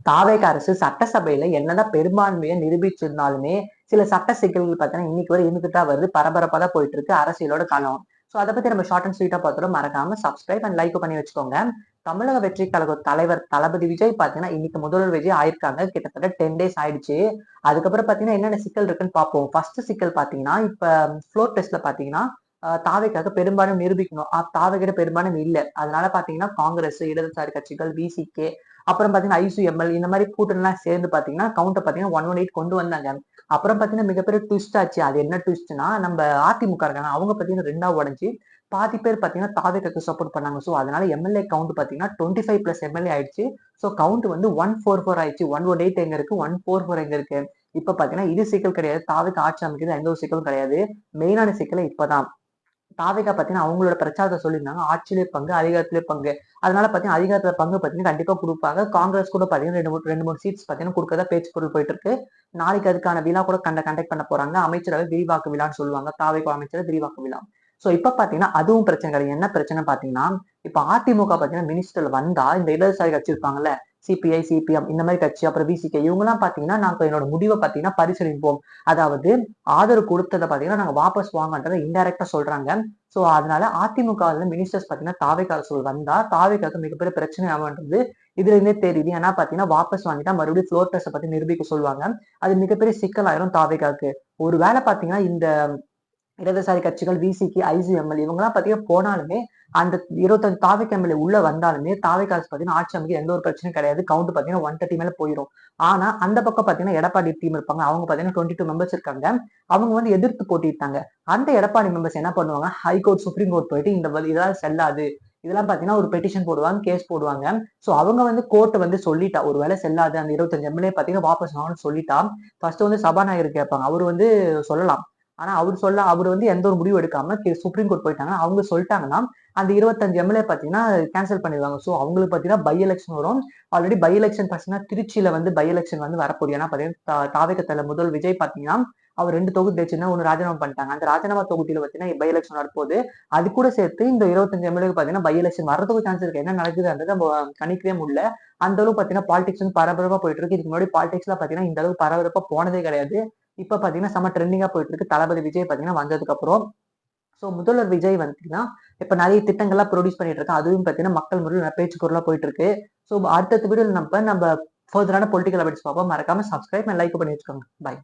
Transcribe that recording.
தாவேக அரசு சட்டசபையில என்னதான் பெரும்பான்மையை நிரூபிச்சிருந்தாலுமே சில சட்ட சிக்கல்கள் பார்த்தீங்கன்னா இன்னைக்கு வரை இருந்துட்டா வருது, பரபரப்பா தான் போயிட்டு இருக்கு அரசியலோட காலம். சோ அதை பத்தி நம்ம ஷார்ட் அண்ட் ஸ்வீட்டா பார்த்துடும். மறக்காம சப்ஸ்கிரைப் அண்ட் லைக் பண்ணி வச்சுக்கோங்க. தமிழக வெற்றி கழக தலைவர் தளபதி விஜய் பாத்தீங்கன்னா இன்னைக்கு முதல்வர் விஜய் ஆயிருக்காங்க. கிட்டத்தட்ட 10 டேஸ் ஆயிடுச்சு. அதுக்கப்புறம் பாத்தீங்கன்னா என்னென்ன சிக்கல் இருக்குன்னு பார்ப்போம். ஃபர்ஸ்ட் சிக்கல் பாத்தீங்கன்னா இப்ப ஃப்ளோர் டெஸ்ட்ல பாத்தீங்கன்னா தாவேக்காக பெரும்பாலும் நிரூபிக்கணும். தாவேகிட்ட பெரும்பாலும் இல்ல. அதனால பாத்தீங்கன்னா காங்கிரஸ், இடதுசாரி கட்சிகள், விசிகே, அப்புறம் பாத்தீங்கன்னா ஐசிஎம்எல் இந்த மாதிரி கூட்டணி எல்லாம் சேர்ந்து பாத்தீங்கன்னா கவுண்ட பாத்தீங்கன்னா 118 கொண்டு வந்தாங்க. அப்புறம் பாத்தீங்கன்னா மிகப்பெரிய ட்விஸ்ட் ஆச்சு. அது என்ன ட்விஸ்ட்னா நம்ம அதிமுக இருக்காங்க அவங்க பாத்தீங்கன்னா 2ஆ உடைஞ்சு பாதி பேர் பாத்தீங்கன்னா தாவேக்காக்கு சப்போர்ட் பண்ணாங்க. சோ அதனால எம்எல்ஏ கவுண்ட் பாத்தீங்கன்னா 25 பிளஸ் எம்எல்ஏ ஆயிடுச்சு. சோ கவுண்ட் வந்து 144 ஆயிடுச்சு. 118 எங்க இருக்கு, 144 எங்க இருக்கு. இப்ப பாத்தீங்கன்னா இது சிக்கல் கிடையாது. தாவேக்கு ஆட்சி அமைக்கிறது எந்த ஒரு சிக்கலும் கிடையாது. மெயினான சிக்கல இப்பதான் தாவேகா பாத்தீங்கன்னா அவங்களோட பிரச்சாரத்தை சொல்லியிருந்தாங்க. ஆட்சியிலே பங்கு, அதிகாரத்திலே பங்கு. அதனால பாத்தீங்கன்னா அதிகாரத்துல பங்கு பாத்தீங்கன்னா கண்டிப்பா கொடுப்பாங்க. காங்கிரஸ் கூட பாத்தீங்கன்னா ரெண்டு மூணு சீட்ஸ் பாத்தீங்கன்னா கொடுக்கறதா பேச்சு பொருள் போயிட்டு இருக்கு. நாளைக்கு அதுக்கான விழா கூட கண்டக்ட் பண்ண போறாங்க. அமைச்சரவை விரிவாக்க விழான்னு சொல்லுவாங்க. தாவேகா அமைச்சரவை விரிவாக்க விழா. சோ இப்ப பாத்தீங்கன்னா அதுவும் பிரச்சனை கிடையாது. என்ன பிரச்சனை பாத்தீங்கன்னா இப்ப அதிமுக பாத்தீங்கன்னா மினிஸ்டர்ல வந்தா இந்த இடதுசாரி கட்சி இருப்பாங்கல்ல, சிபிஐ, சிபிஎம் இந்த மாதிரி கட்சி, அப்புறம் விசிகே இவங்க எல்லாம் பாத்தீங்கன்னா நாங்க என்னோட முடிவை பாத்தீங்கன்னா பரிசீலிப்போம். அதாவது ஆதரவு கொடுத்ததை பாத்தீங்கன்னா நாங்க வாபஸ் வாங்கன்றதை இன்டைரக்டா சொல்றாங்க. சோ அதனால அதிமுக மினிஸ்டர்ஸ் பாத்தீங்கன்னா தாவேகா அரசு வந்தா தாவேகாக்கு மிகப்பெரிய பிரச்சனை ஆகுன்றது இதுல இருந்தே தெரியுது. ஏன்னா பாத்தீங்கன்னா வாபஸ் வாங்கிட்டா மறுபடியும் ஃப்ளோர் டெஸ்ட் பத்தி நிரூபிக்க சொல்லுவாங்க. அது மிகப்பெரிய சிக்கலாயிரும் தாவேகாக்கு. ஒரு வேளை பாத்தீங்கன்னா இந்த இடதுசாரி கட்சிகள், விசிகே, ஐசிஎம்எல் இவங்கெல்லாம் பாத்தீங்கன்னா போனாலுமே அந்த 25 தாவேகா எம்எல்ஏ உள்ள வந்தாலுமே தாவேகா அரசு பாத்தீங்கன்னா ஆட்சி அமைக்க எந்த ஒரு பிரச்சனையும் கிடையாது. கவுண்ட் பாத்தீங்கன்னா 130 மேல போயிரும். ஆனா அந்த பக்கம் பாத்தீங்கன்னா எடப்பாடி டீம் இருப்பாங்க. அவங்க பாத்தீங்கன்னா 22 மெம்பர்ஸ் இருக்காங்க. அவங்க வந்து எதிர்த்து போட்டிட்டாங்க. அந்த எடப்பாடி மெம்பர்ஸ் என்ன பண்ணுவாங்க, ஹைகோர்ட், சுப்ரீம் கோர்ட் போயிட்டு இதெல்லாம் செல்லாது, இதெல்லாம் பாத்தீங்கன்னா ஒரு பெட்டிஷன் போடுவாங்க, கேஸ் போடுவாங்க. சோ அவங்க வந்து கோர்ட் வந்து சொல்லிட்டா ஒருவேளை செல்லாது அந்த 25 எம்எல்ஏ பாத்தீங்கன்னா வாபஸ் வாங்கணும்னு சொல்லிட்டா ஃபர்ஸ்ட் வந்து சபாநாயகர் கேட்பாங்க. அவர் வந்து சொல்லலாம். ஆனா அவர் வந்து எந்த ஒரு முடிவு எடுக்காம சுப்ரீம் கோர்ட் போயிட்டாங்க. அவங்க சொல்லிட்டாங்கன்னா அந்த 25 எம்எல்ஏ பாத்தீங்கன்னா கேன்சல் பண்ணிடுவாங்க. சோ அவங்களுக்கு பாத்தீங்கன்னா பை எலெக்ஷன் வரும். ஆல்ரெடி பை எலெக்ஷன் பாத்தீங்கன்னா திருச்சியில வந்து பை எலெக்ஷன் வந்து வரப்போகுது. ஏன்னா பாத்தீங்கன்னா தாவேகா முதல் விஜய் பாத்தீங்கன்னா அவர் 2 தொகுதி ஜெயிச்சுன்னா ஒன்னு ராஜினாமா பண்ணிட்டாங்க. அந்த ராஜினாமா தொகுதியில பாத்தீங்கன்னா பை எலெக்ஷன் வரப்போகுது. அது கூட சேர்த்து இந்த 25 எம்எல்ஏ பாத்தீங்கன்னா பை எலெக்ஷன் வரதுக்கு சான்ஸ் இருக்கு. என்ன நடக்குதுன்றது நம்ம கணிக்கவே முடியல. அந்த அளவுக்கு பாத்தீங்கன்னா பாலிடிக்ஸ் வந்து பரபரப்பா போயிட்டு இருக்கு. இதுக்கு முன்னாடி பாலிடிக்ஸ்ல பாத்தீங்கன்னா இந்த அளவுக்கு பரபரப்பா போனதே கிடையாது. இப்ப பாத்தீங்கன்னா செம்ம ட்ரெண்டிங்கா போயிட்டு இருக்கு தளபதி விஜய் பாத்தீங்கன்னா வந்ததுக்கு அப்புறம். சோ முதல்வர் விஜய் வந்துட்டீங்கன்னா இப்ப நிறைய திட்டங்கள்லாம் ப்ரொடியூஸ் பண்ணிட்டு இருக்கு. அதுவும் பாத்தீங்கன்னா மக்கள் முறையில் பேச்சு பொருளா போயிட்டு இருக்கு. சோ அடுத்த வீடியோல நம்ம ஃபர்தரான பொலிட்டிக்கல் அப்டேட்ஸ் பார்ப்போம். மறக்காம சப்ஸ்கிரைப் அண்ட் லைக் பண்ணி வச்சுக்கோங்க. பை.